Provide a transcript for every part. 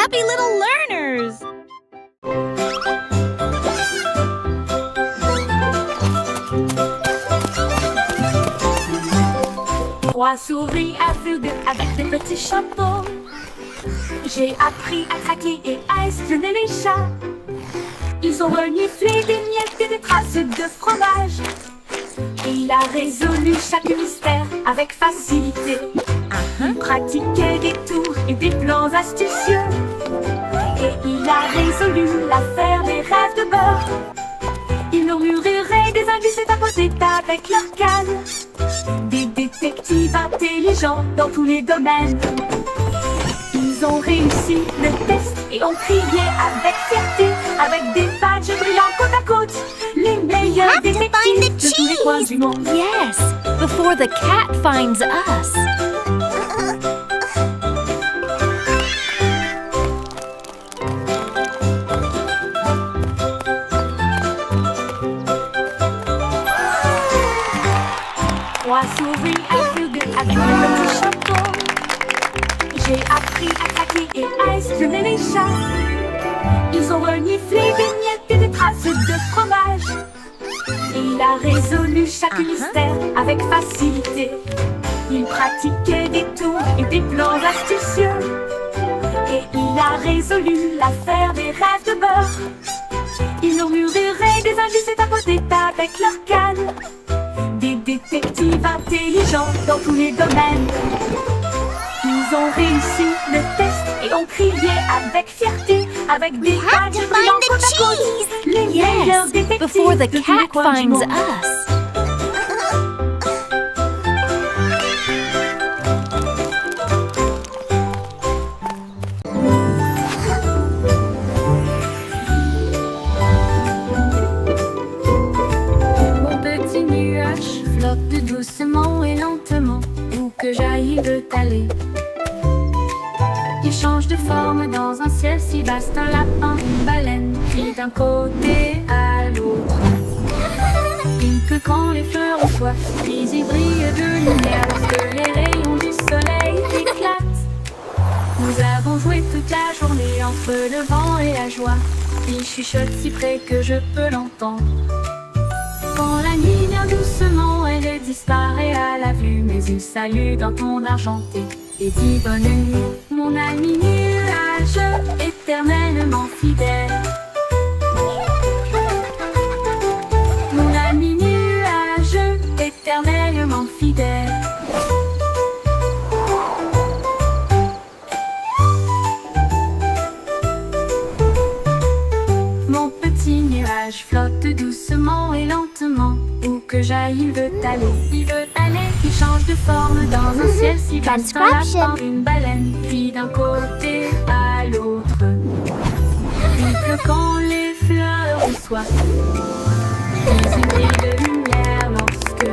happy little learners! 3 souris aveugles avec des petits chapeaux. J'ai appris à traquer et à espionner les chats. Ils ont reniflé des miettes et des traces de fromage. Il a résolu chaque mystère avec facilité. Il pratiquait des tours et des plans astucieux. Et il a résolu l'affaire des rêves de beurre. Ils murmuraient des indices et tapotaient avec leur canne. Des détectives intelligents dans tous les domaines. Ils ont réussi le test et ont crié avec fierté, avec des badges brillants côte à côte. Les meilleurs détectives de tous les coins du monde. Yes, before the cat finds us. Trois souris aveugles avec des petits chapeaux. J'ai appris à traquer et à espionner les chats. Ils ont reniflé des miettes et des traces de fromage. Il a résolu chaque mystère avec facilité. Il pratiquait des tours et des plans astucieux. Et il a résolu l'affaire des rêves de beurre. Ils murmuraient des indices et tapotaient avec leur canne. Des détectives intelligents dans tous les domaines. Ils ont réussi le test et ont crié avec fierté, avec des badges brillants côte à côte. Les meilleurs détectives Before the de tous les cat coins du finds monde. us. Mon petit nuage flotte doucement et lentement. Où que j'aille, il veut aller. Il change de forme dans un ciel si vaste, un lapin, une baleine, puis d'un côté à l'autre. Il que quand les fleurs ont soif, puis il brille de lumière lorsque les rayons du soleil éclatent. Nous avons joué toute la journée entre le vent et la joie. Il chuchote si près que je peux l'entendre. Quand la nuit vient doucement, elle disparaît à la vue. Mais il salue d'un ton argenté et dit bonne nuit, mon ami nuage, éternellement fidèle. Mon ami nuage, éternellement fidèle. Mon petit nuage flotte doucement et lentement. Où que j'aille, il veut aller. Il veut aller, il change de forme dans un ciel si vaste, un lapin, une baleine, puis d'un côté à l'autre. Il pleut quand les fleurs ont soif. Puis il brille de lumière lorsque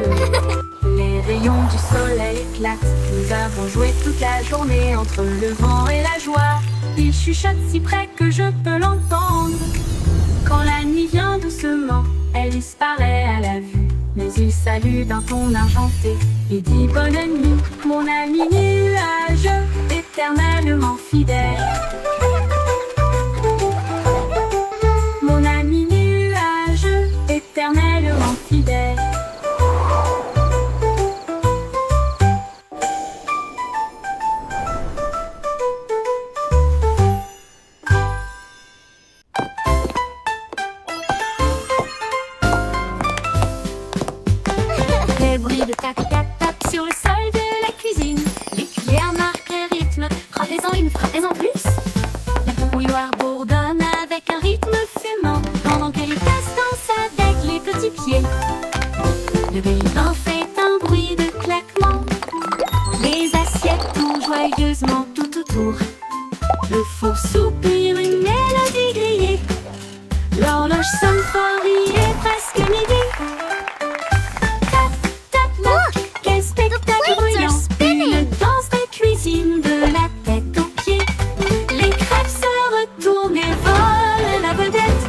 les rayons du soleil éclatent. Nous avons joué toute la journée entre le vent et la joie. Il chuchote si près que je peux l'entendre. Quand la nuit vient doucement, elle disparaît à la vue. Mais il salue d'un ton argenté et dit bonne nuit, mon ami nuage, éternellement fidèle. Mon ami nuage, éternellement fidèle. Les bruits de tac-tac-tac sur le sol de la cuisine. Les cuillères marquent le rythme. Frappez-en une, frappez-en plus. La bouilloire bourdonne avec un rythme fumant. Pendant que les tasses dansent avec les petits pieds. Le bélican fait un bruit de claquement. Les assiettes tournent joyeusement tout autour. Le four soupire une mélodie grillée. L'horloge sonne fort, il est presque midi. Quel spectacle brillant! Une danse de cuisine de la tête aux pieds. Les crêpes se retournent et volent la vedette.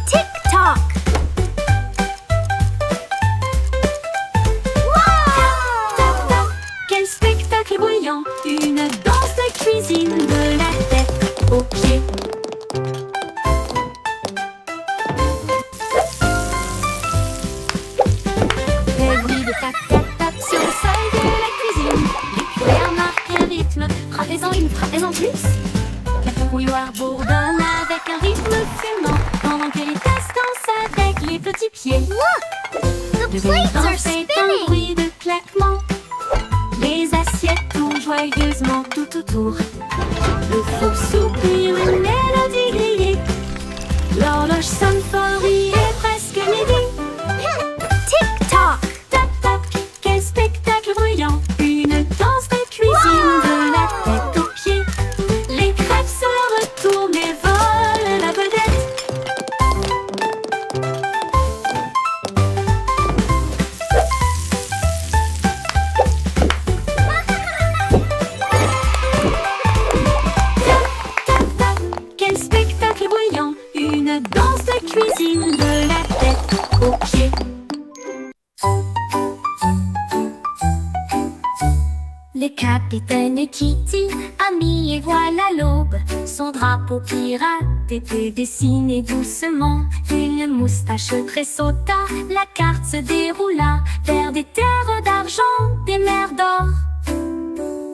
Tick-tock. Wow! The plates are Danser un spinning! bruit de claquement. Les assiettes tournent joyeusement tout autour. Le four soupire une mélodie grillée. L'horloge sonne fort, il est presque midi. Tick-tock! Tac tac, quel spectacle bruyant. Une danse de cuisine de la tête aux pieds. Les crêpes se retournent et volent la vedette. Tac tac, quel spectacle bruyant. Une danse de cuisine de la tête aux pieds. Les capitaines et Kitty, amis et voilà l'aube. Son drapeau pirate était dessiné doucement. Une moustache tressauta, la carte se déroula vers des terres d'argent, des mers d'or.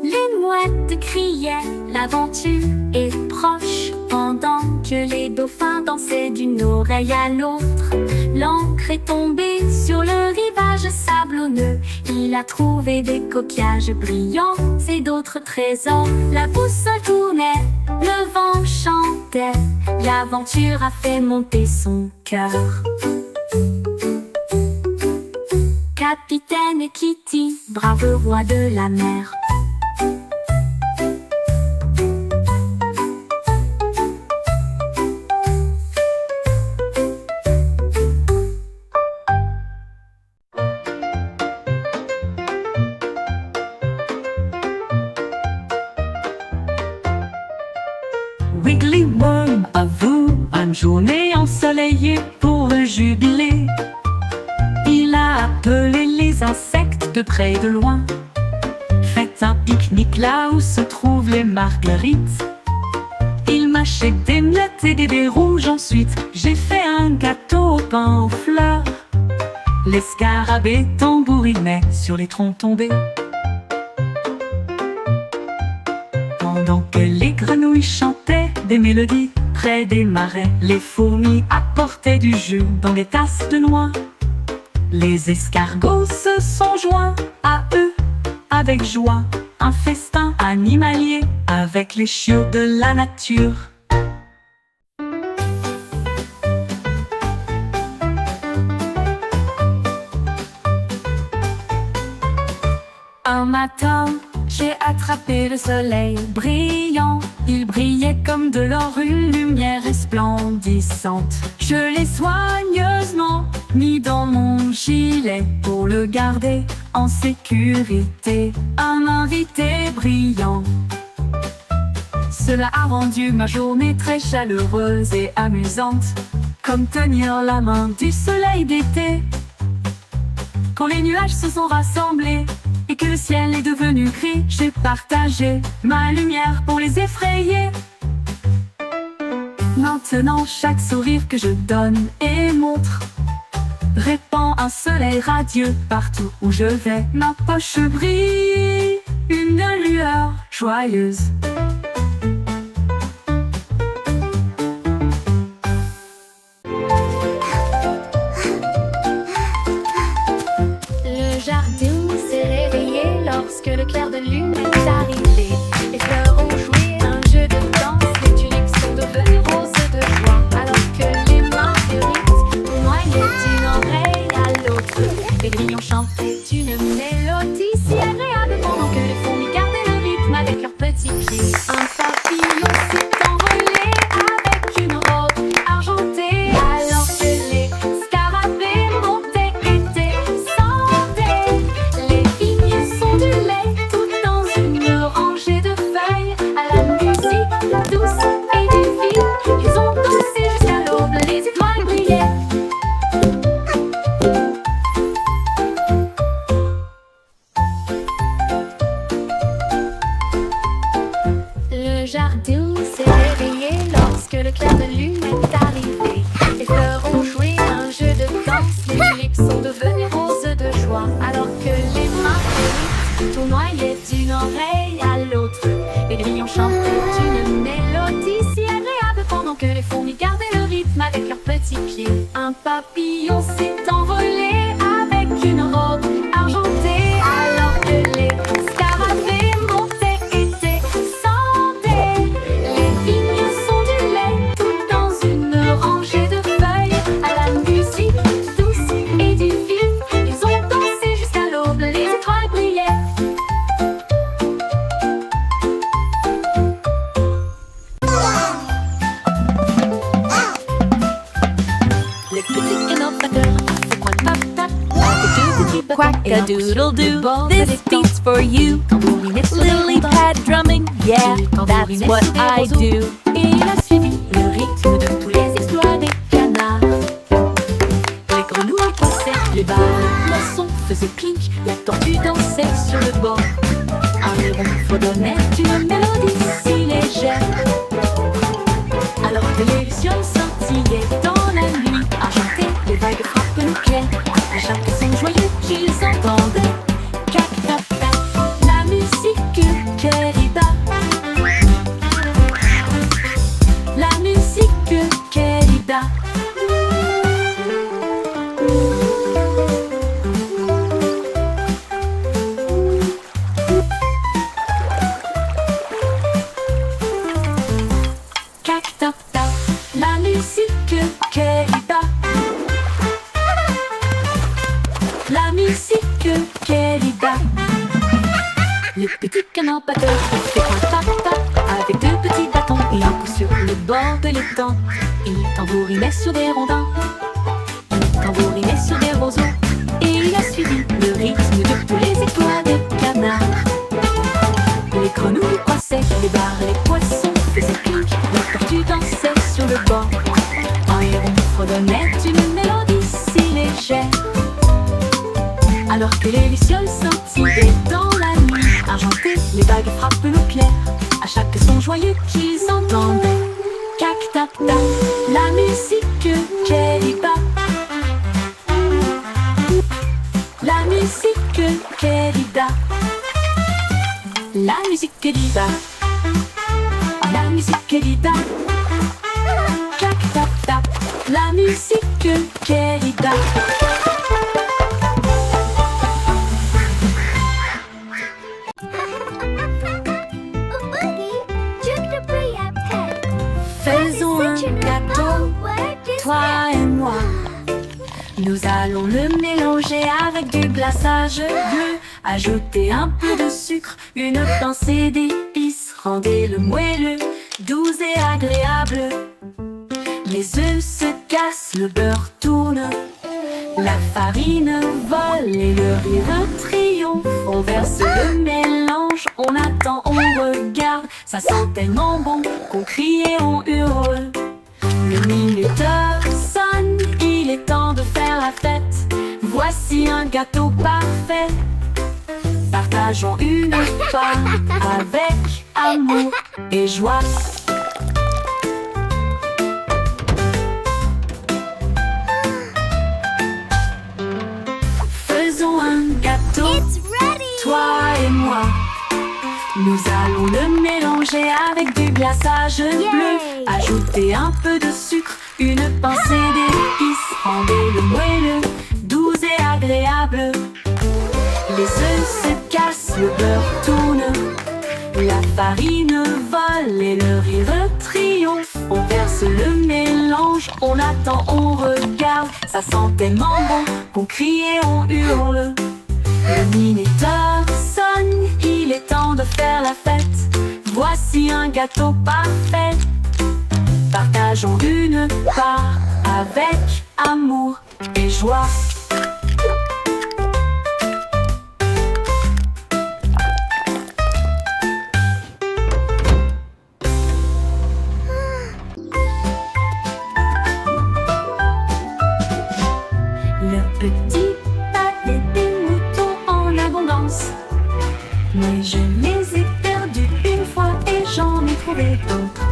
Les mouettes criaient, l'aventure est proche, pendant que les dauphins dansaient d'une oreille à l'autre. L'ancre est tombée sur le rivage sablonneux. Il a trouvé des coquillages brillants et d'autres trésors. La boussole tournait, le vent chantait. L'aventure a fait monter son cœur. Capitaine Kitty, brave roi de la mer. Wiggly Worm, à vous, une journée ensoleillée pour le jubilé. Il a appelé les insectes de près et de loin. Faites un pique-nique là où se trouvent les marguerites. Il mâchait des miettes et des baies rouges ensuite. J'ai fait un gâteau au pain aux fleurs. Les scarabées tambourinaient sur les troncs tombés. Pendant que les grenouilles chantaient des mélodies près des marais, les fourmis apportaient du jus dans des tasses de noix. Les escargots se sont joints à eux avec joie. Un festin animalier avec les chiots de la nature. Un matin, j'ai attrapé le soleil brillant. Il brillait comme de l'or, une lumière resplendissante. Je l'ai soigneusement mis dans mon gilet pour le garder en sécurité. Un invité brillant. Cela a rendu ma journée très chaleureuse et amusante, comme tenir la main du soleil d'été. Quand les nuages se sont rassemblés et que le ciel est devenu gris, j'ai partagé ma lumière pour les effrayer. Maintenant, chaque sourire que je donne et montre répand un soleil radieux partout où je vais. Ma poche brille, une lueur joyeuse. Le jardin s'est réveillé lorsque le clair de lune est arrivé. Les fleurs ont joué un jeu de danse, les tulipes sont devenues roses de joie, alors que les marguerites noyaient d'une oreille à l'autre. Les grillons chantaient une mélodie si agréable pendant que les fourmis gardaient le rythme avec leurs petits pieds. Un papillon s'est envolé avec une robe argentée, alors que les scarabées montaient et descendaient. Les vignes sont du lait tout dans une rangée de feuilles. À la musique douce et divine, ils ont dansé jusqu'à l'aube, les étoiles brillaient. Le jardin s'est réveillé lorsque le clair de lune est arrivé. Les fleurs ont joué un jeu de danse, les tulipes sont devenues roses de joie, alors que les marguerites tournoyaient d'une oreille à l'autre. Les grillons chantaient une mélodie si agréable pendant que les fourmis gardaient le rythme avec leurs petits pieds. Un papillon s'est envolé Quack-a-doodle-doo, this beat's for you. Lily pad drumming, yeah, that's what I do. Et il a suivi le rythme de tous les exploits des canards. Les grenouilles passaient les barres, le poisson faisait clink, la tortue dansait sur le bord. Un héron fredonnait une mélodie si légère. Alors que les lucioles scintillaient dans la nuit argentée, les vagues frappent le clair. À chaque son joyeux qu'ils entendent, cac-tac-tac, la musique querida. La musique querida. Cac-tac-tac, la musique querida. La musique querida. Le petit canard batteur fait un tap-tap avec deux petits bâtons et un coup sur le bord de l'étang. Il tambourinait sur des rondins, il tambourinait sur des roseaux, et il a suivi le rythme de tous les exploits des canards. Les grenouilles passaient les barres, les poissons faisaient clink, la tortue dansait sur le bord. Un héron fredonnait une mélodie si légère. Alors que les lucioles scintillaient dans la nuit argentée, les vagues frappent le clair. À chaque son joyeux qu'ils entendent, cac-tac-tac, la musique querida. La musique querida. La musique querida. La musique querida. Cac-tac-tac, la musique querida. Faisons un gâteau, toi et moi. Nous allons le mélanger avec du glaçage bleu. Ajouter un peu de sucre, une pincée d'épices. Rendez-le moelleux, doux et agréable. Les œufs se cassent, le beurre tourne. La farine vole et le rire triomphe. On verse le mélange, on attend, on regarde. Ça sent tellement bon qu'on crie et on hurle. Le minuteur sonne, il est temps de faire la fête. Voici un gâteau parfait. Partageons une part avec amour et joie. Faisons un gâteau, toi et moi. Nous allons le mélanger avec du glaçage bleu. Ajouter un peu de sucre, une pincée d'épices. Rendez-le moelleux, doux et agréable. Les œufs se cassent, le beurre tourne. La farine vole et le rire triomphe. On verse le mélange, on attend, on regarde. Ça sent tellement bon qu'on crie et on hurle. Le minuteur sonne, il est temps de faire la fête. Voici un gâteau parfait. Partageons une part avec amour et joie. Le petit avait des moutons en abondance, mais je les ai perdus une fois et j'en ai trouvé d'autres.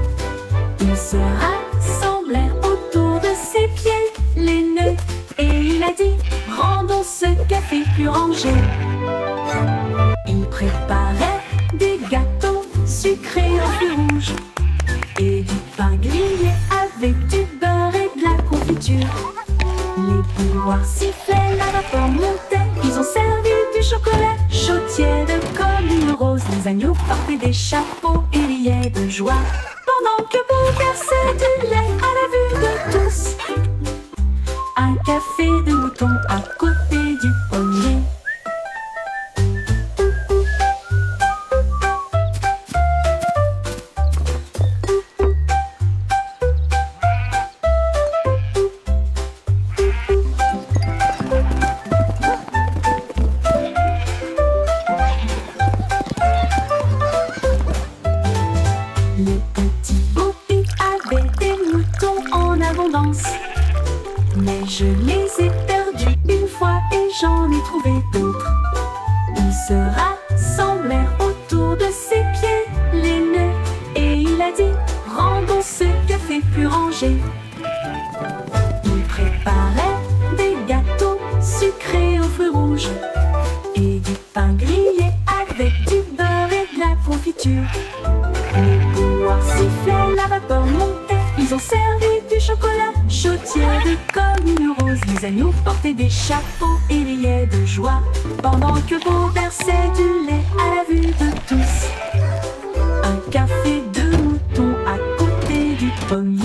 Ils se rassemblèrent autour de ses pieds, les nœuds, et il a dit: rendons ce café plus rangé. Il préparait des gâteaux sucrés en fruits rouges et du pain grillé avec du beurre et de la confiture. Les bouilloires sifflaient, la vapeur montait. Ils ont servi du chocolat chaud tiède comme une rose. Les agneaux portaient des chapeaux et riaient de joie, pendant que Bo versait du lait à la vue de tous. Un café de mouton à côté du pommier. j'en ai trouvé d'autres. Ils se rassemblèrent autour de ses pieds, les nœuds, et il a dit: rendons ce café plus rangé. Il préparait des gâteaux sucrés aux fruits rouges et du pain grillé avec du beurre et de la confiture. Les bouilloires sifflaient, la vapeur montait. Ils ont servi du chocolat chaud tiède comme une rose. Les agneaux portaient des chapeaux et riaient de joie pendant que Beau versait du lait à la vue de tous. Un café de mouton à côté du pommier.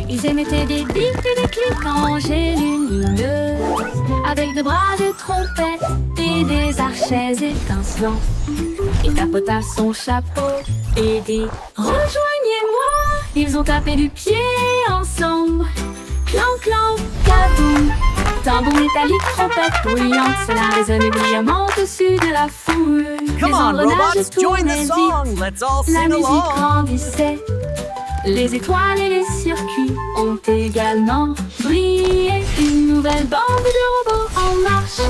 Ils émettaient des bips et des clics rangés lumineuses, avec des bras de trompette et des archets étincelants. Il tapota son chapeau et dit: rejoignez-moi. Ils ont tapé du pied ensemble. Clan, clan, kaboum. Tambour métallique, trompette bruyante, cela résonnait brillamment au-dessus de la foule. Come on, robots, join the song. Let's all La sing musique along. grandissait. Les étoiles et les circuits ont également brillé. Une nouvelle bande de robots en marche.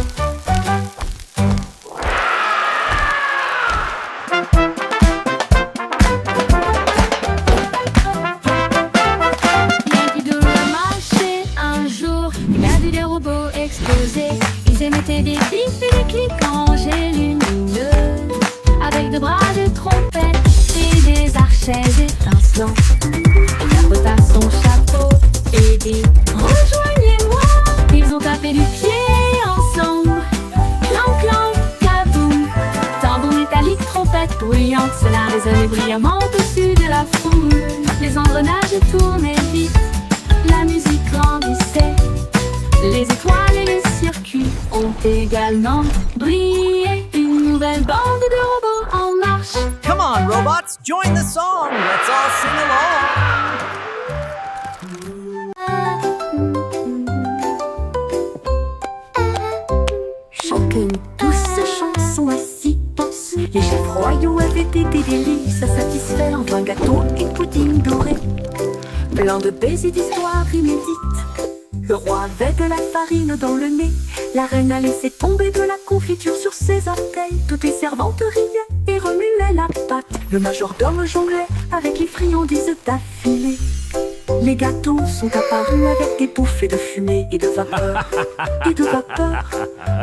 Yankee Doodle a marché un jour. Il a vu des robots exploser. Ils émettaient des bips et des clics rangés lumineuses, avec de bras de trompette et des archets étincelants. Il tapota son chapeau et dit: rejoignez-moi. Ils ont tapé du pied ensemble. Clan, clan, kaboum. Tambour métallique, trompette bruyante, cela résonnait brillamment au-dessus de la foule. Les engrenages tournaient vite, la musique grandissait. Les étoiles et les circuits ont également brillé. Une nouvelle bande de robots en marche. Come on, robots, join the song. Let's all sing along. Chantaient une douce chanson à six penses. Les chefs royaux avaient été des délices à satisfaire. Vin, gâteau et pudding doré, plein de baisers d'histoires inédites. Le roi avait de la farine dans le nez. La reine a laissé tomber de la confiture sur ses orteils. Toutes les servantes riaient et remuaient la pâte. Le majordome jonglait avec les friandises d'affilée. Les gâteaux sont apparus avec des bouffées de fumée et de vapeur. Et de vapeur.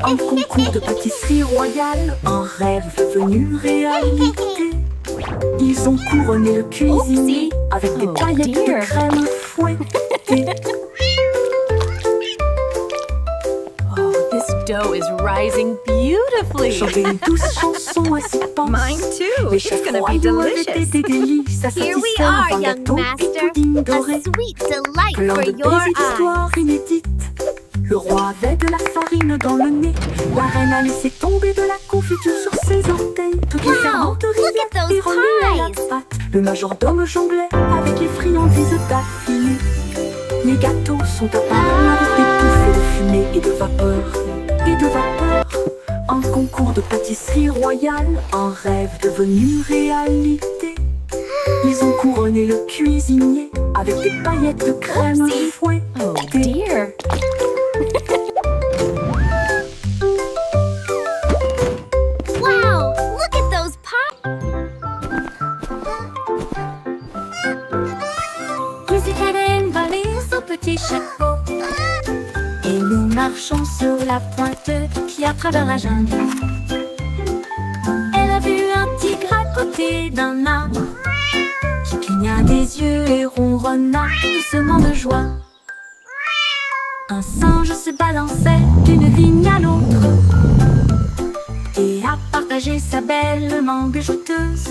Un concours de pâtisserie royale, un rêve devenu réalité. Ils ont couronné le cuisinier avec des paillettes de crème fouettée. This dough is rising beautifully. Chanter une douce chanson à six penses. Mine too. Les It's chefs gonna be royaux avaient delicious. été des délices à Here we satisfaire. are, Vin, young gâteau et master. pudding A doré, sweet delight plein for de your baisers eyes. d'histoires inédites. Le roi avait de la farine dans le nez. La reine a laissé tomber de la confiture sur ses orteils. Toutes les Wow, servantes look at riaient those et remuaient la pies. pâte. Le majordome jonglait avec les friandises d'affilée. Les gâteaux sont apparus avec des bouffées de fumée et de vapeur. Et de vapeur. Un concours de pâtisserie royale, un rêve devenu réalité. Ils ont couronné le cuisinier avec des paillettes de crème fouettée. Oh dear. Wow, look at those pies. Lucy Karen valise au petit chapeau. Et nous marchons sur la pointe qui à travers la jungle. Elle a vu un tigre à côté d'un arbre qui cligna des yeux et ronronna doucement de joie. Un singe se balançait d'une vigne à l'autre et a partagé sa belle mangue jouteuse.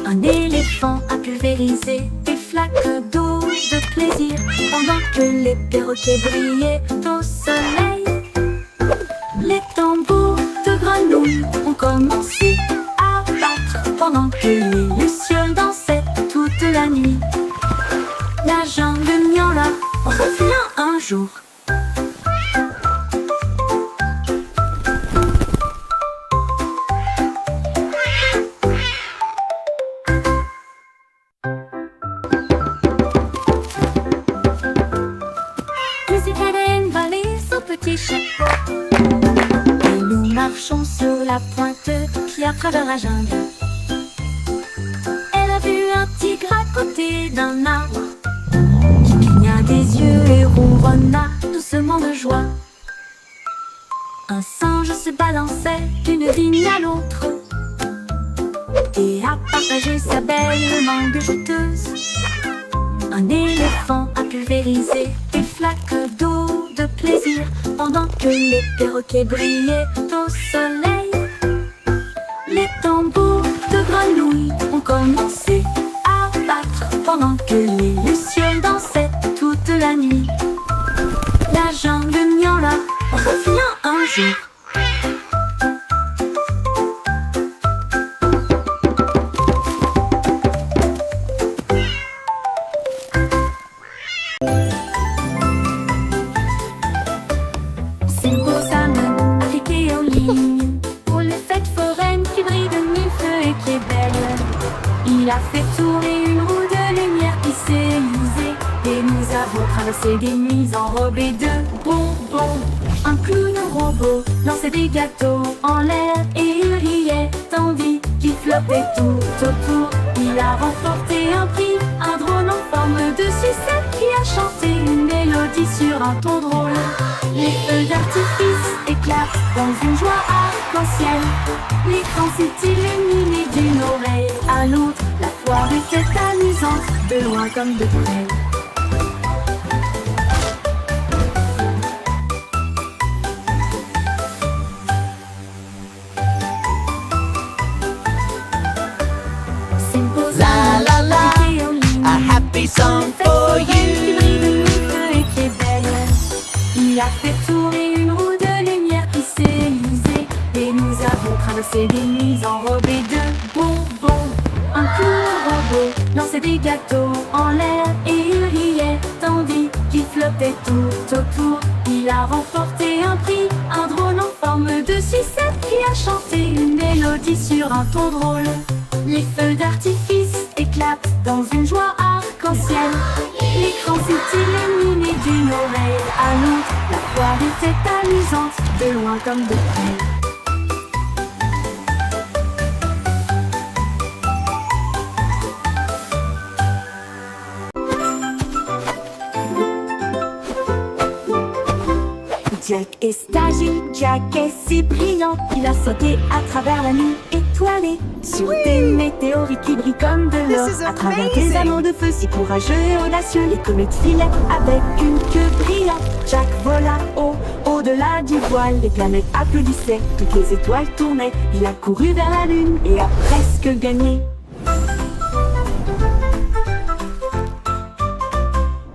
Un éléphant a pulvérisé des flaques d'eau de plaisir pendant que les perroquets brillaient au soleil. pendant que les lucioles dansaient toute la nuit. La jungle miaula revient un jour. Hélène va les au petit chapeau. Et nous marchons sur la pointe qui à travers la jungle. Elle a vu un tigre à côté d'un arbre qui cligna des yeux et ronronna doucement de joie. Un singe se balançait d'une vigne à l'autre et a partagé sa belle mangue juteuse. Un éléphant a pulvérisé des flaques d'eau de plaisir pendant que les perroquets brillaient au soleil. Les tambours de grenouilles ont commencé à battre pendant que les lucioles dansaient toute la nuit. La jungle miaula revient un jour. Il a fait tourner une roue de lumière qui s'est usée et nous avons traversé des nuits enrobées de bonbons. Un clown robot lançait des gâteaux en l'air et il riait tandis qu'il flottait tout autour. Il a remporté un prix, un drone en forme de sucette qui a chanté une mélodie sur un ton drôle. Les feux d'artifice éclatent dans une joie arc-en-ciel. L'écran s'est illuminé d'une oreille à l'autre. La foire était amusante, de loin comme de près. La la la, a happy song for you. Il a fait tourner une roue de lumière qui s'est usée et nous avons traversé des nuits enrobées de bonbons. Un clown robot lançait des gâteaux en l'air et il riait tandis qu'il flottait tout autour. Il a remporté un prix, un drone en forme de sucette qui a chanté une mélodie sur un ton drôle. Les feux d'artifice éclatent dans une joie arc-en-ciel. L'écran s'est illuminé d'une oreille à l'autre. La foire était amusante, de loin comme de près. Jack est agile, Jack est si brillant, il a sauté à travers la nuit étoilée, sur des météorites qui brillent comme de l'or, à travers des anneaux de feu si courageux et audacieux. Les comètes filaient avec une queue brillante. Jack vola au-delà du voile, les planètes applaudissaient, toutes les étoiles tournaient. Il a couru vers la lune et a presque gagné.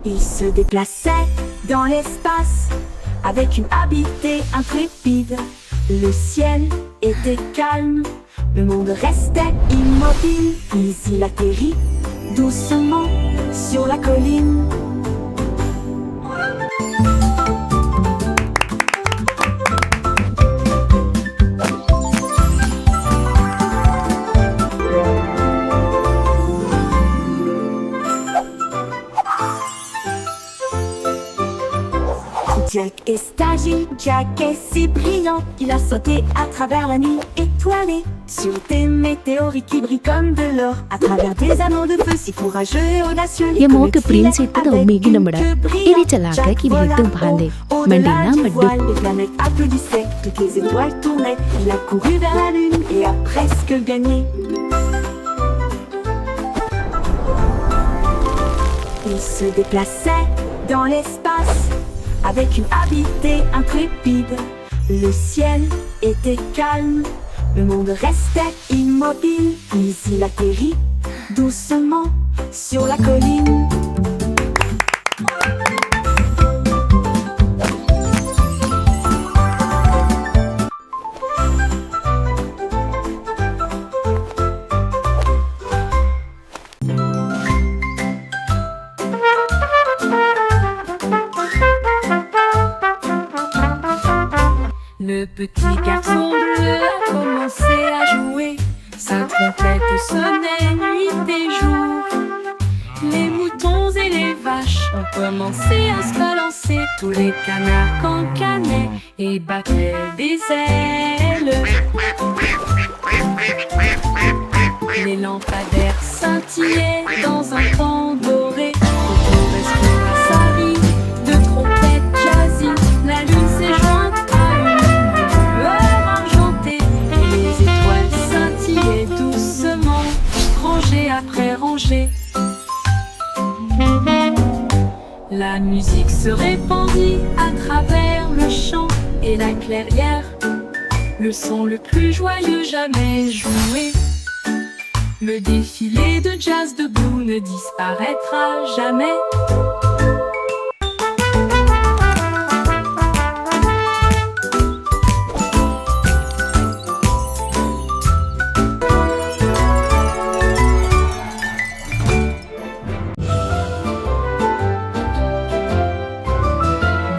Il se déplaçait dans l'espace avec une habileté intrépide. Le ciel était calme, le monde restait immobile. Puis il atterrit doucement sur la colline. Jack est agile, Jack est si brillant, il a sauté à travers la nuit étoilée, sur des météorites qui brillent comme de l'or, à travers des anneaux de feu si courageux et audacieux. ये मौके प्रिंस इतना उम्मीद न बड़ा इरी चला के कि भेटू भांदे मंडीना मड्डू Les planètes applaudissaient, toutes les étoiles tournaient. Il a couru vers la lune et a presque gagné. Il se déplaçait dans l'espace avec une habileté intrépide. Le ciel était calme, le monde restait immobile. Puis il atterrit doucement sur la colline. Le petit garçon bleu a commencé à jouer. Sa trompette sonnait nuit et jour. Les moutons et les vaches ont commencé à se balancer. Tous les canards cancanaient et battaient des ailes. Les lampadaires scintillaient dans un pan doré. Autour d'Escurasari, de trompettes jazzy, la lune s'est jointe à une lueur argentée. Et les étoiles scintillaient doucement, rangée après rangée. La musique se répandit à travers le champ et la clairière, le son le plus joyeux jamais joué. Le défilé de jazz debout ne disparaîtra jamais.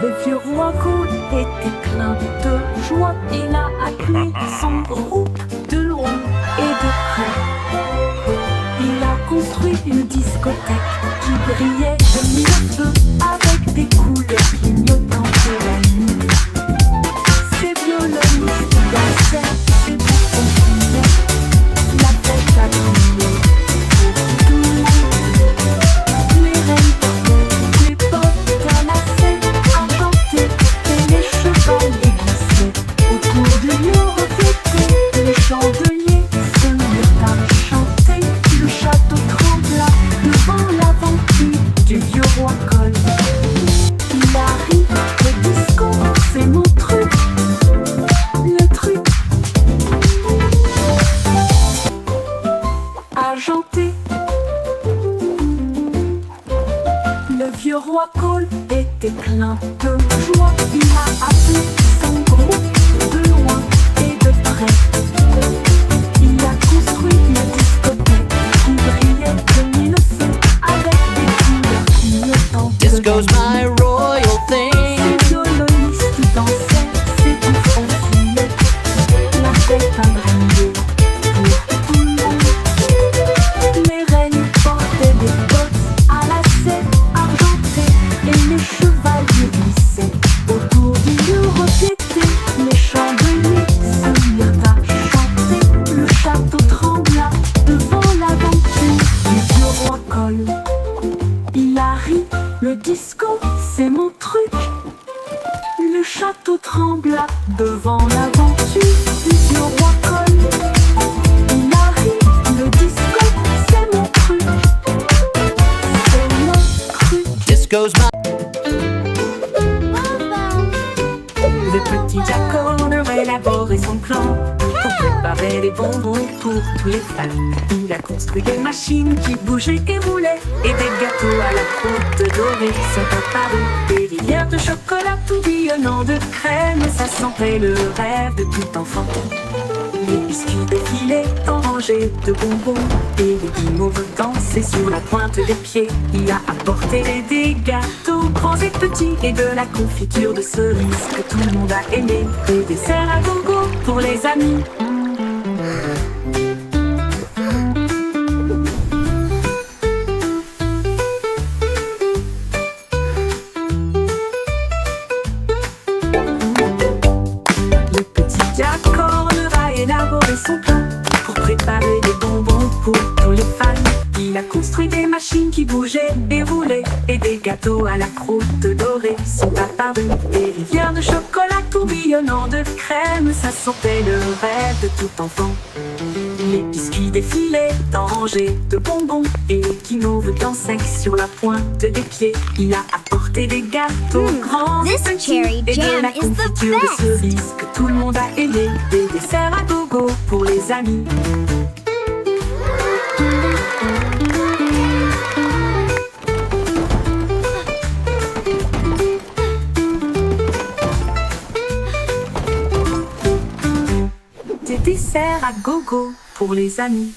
Le vieux roi Cool était plein de joie. Il a appelé son groupe de loin et de près. Il a construit une discothèque qui brillait de mille feux avec des couleurs clignotantes de la nuit. Ses violonistes dansaient, ses bouffons criaient, la fête a crié pour tout le monde. Les reines portaient des bottes à lacets argentées et les chevaliers glissaient autour du lion reflété. Les chandeliers se mirent à chanter. Le château trembla devant l'aventure du vieux roi Cole. Il arrive, le disco, c'est mon truc. Le truc argenté. Le vieux roi Cole était plein de joie. Il a appelé son groupe de loin et de près. Il a construit une discothèque qui brillait de mille feux avec des couleurs clignotantes. Disco's my royal thing. Ses violonistes dansaient, ses bouffons criaient, la fête a brillé pour tout le monde. Les reines portaient des bottes à lacets argentés et les chevaliers glissaient autour du lieu reflété. Les chandeliers se mirent à chanter. Le château trembla devant l'aventure du vieux roi Cole. Il a ri, le disco, c'est mon truc. Le château trembla devant l'aventure du vieux roi Cole. Il a ri, le disco, c'est mon truc. C'est mon truc. Disco's my. Le petit Jack Horner a élaboré son plan pour préparer les bonbons pour tous les fans. Il a construit des machines qui bougeaient et roulaient et des gâteaux à la croûte dorée sont apparus. Des rivières de chocolat tourbillonnant de crème, ça sentait le rêve de tout enfant. Les biscuits défilaient en rangées de bonbons et les guimauves dansaient sur la pointe des pieds. Il a apporté des gâteaux grands et petits et de la confiture de cerises que tout le monde a aimé. Des desserts à gogo pour les amis. Le petit Jack Horner a élaboré son plan pour préparer des bonbons pour tous les fans. Il a construit des machines qui bougeaient et roulaient et des gâteaux à la croûte dorée sont apparus. Des rivières de chocolat tourbillonnant de crème, ça sentait le rêve de tout enfant. Les biscuits défilaient en rangées de bonbons et les guimauves dansaient sur la pointe des pieds. Il a apporté des gâteaux grands et This petits cherry et de jam la is the confiture de best. cerises que tout le monde a aimé. Des desserts à gogo pour les amis. Des desserts à gogo pour les amis.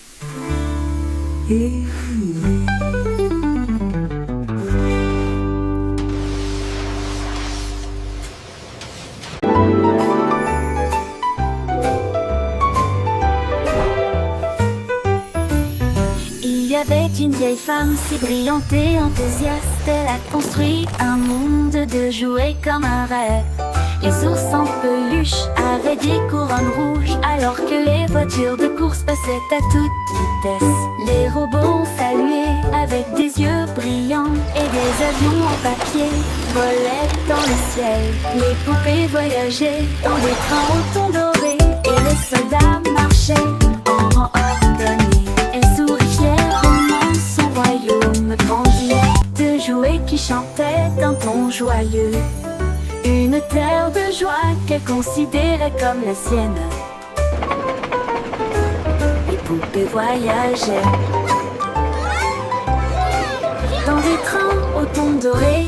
avait une vieille femme si brillante et enthousiaste. Elle a construit un monde de jouets comme un rêve. Les ours en peluche avaient des couronnes rouges, alors que les voitures de course passaient à toute vitesse. Les robots ont salué avec des yeux brillants, et des avions en papier volaient dans le ciel. Les poupées voyageaient dans des trains au ton doré, et les soldats marchaient en rang ordonné. Elle sourit fièrement, son royaume grandit, de jouets qui chantaient d'un ton joyeux. Une terre de joie qu'elle considérait comme la sienne. Les poupées voyageaient dans des trains au ton doré,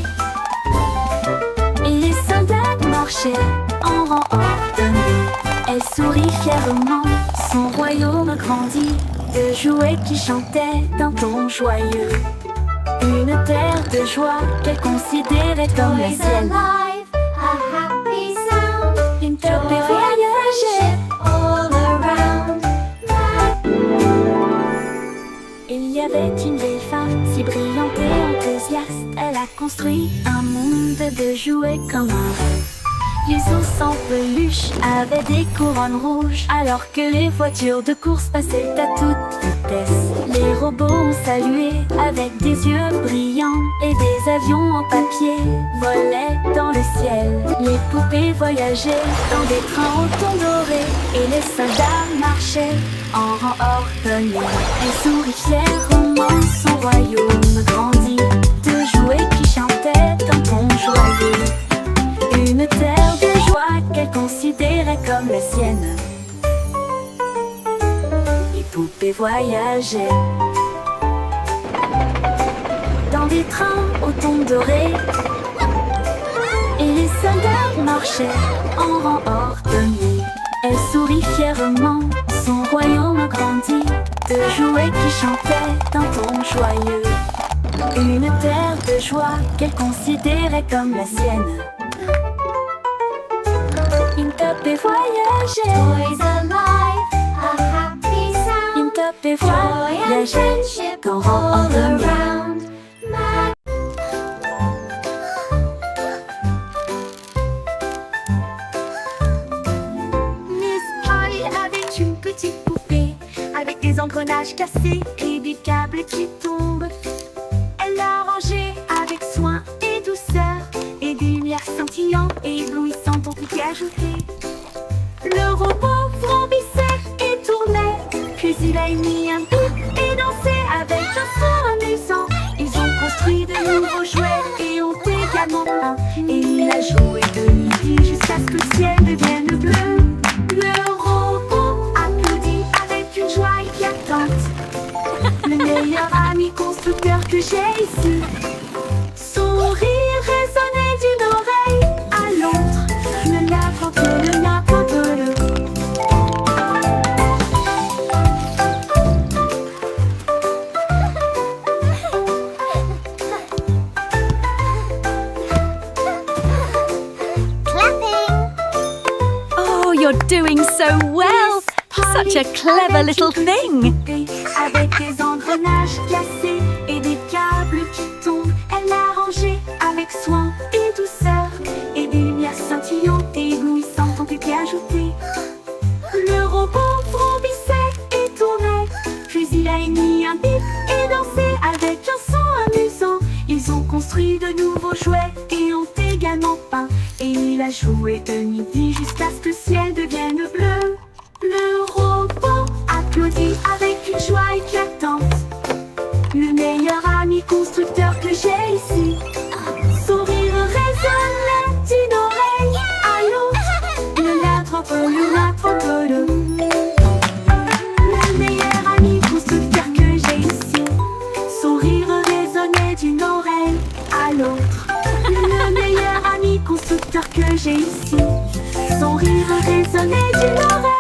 et les soldats marchaient en rang ordonné. Elle sourit fièrement, son royaume grandit, de jouets qui chantaient d'un ton joyeux. Une terre de joie qu'elle considérait comme la sienne. Une poupée voyageait all around. Il y avait une vieille femme si brillante et enthousiaste. Elle a construit un monde de jouets comme un rêve. Les ours en peluche avaient des couronnes rouges, alors que les voitures de course passaient à toute vitesse. Les robots ont salué avec des yeux brillants, et des avions en papier volaient dans le ciel. Les poupées voyageaient dans des trains au ton doré, et les soldats marchaient en rang ordonné. Elle sourit fièrement, son royaume grandit, de jouets qui chantaient d'un ton joyeux. Une terre de joie qu'elle considérait comme la sienne. Les poupées voyageaient dans des trains au ton doré, et les soldats marchaient en rang ordonné. Elle sourit fièrement, son royaume grandit, de jouets qui chantaient d'un ton joyeux. Une terre de joie qu'elle considérait comme la sienne. Une poupée voyageait, Toys alive, a happy sound. une poupée Joy and voyageait, friendship qu'en rang all ordonné. around. Miss Polly avait une petite poupée, avec des engrenages cassés et des câbles qui tombent. Elle l'a rangée avec soin et douceur, et des lumières scintillantes et éblouissantes ont été ajoutées. Le robot vrombissait et tournait, puis il a émis un bip et dansé avec un son amusant. Ils ont construit de nouveaux jouets et ont également peint, et il a joué de midi jusqu'à ce que le ciel devienne bleu. Le robot applaudit avec une joie éclatante. Le meilleur ami constructeur que j'ai ici. Son rire résonnait d'une oreille à l'autre. Le n'importe le n'importe le. Clapping. Oh, you're doing so well. Such a clever little thing. Avec des engrenages cassés et des câbles qui tombent, elle l'a rangé avec soin et douceur, et des lumières scintillantes et éblouissantes ont été ajoutées. Le robot vrombissait et tournait, puis il a émis un bip et dansé avec un son amusant. Ils ont construit de nouveaux jouets et ont également peint, et il a joué de midi jusqu'à ce que le ciel devienne bleu. Le robot applaudit avec une joie éclatante. Le meilleur ami constructeur que j'ai ici. Son rire résonnait d'une oreille à l'autre. Le l'attrape-le. Le meilleur ami constructeur que j'ai ici. Son rire résonnait d'une oreille à l'autre. Le meilleur ami constructeur que j'ai ici. Son rire résonnait d'une oreille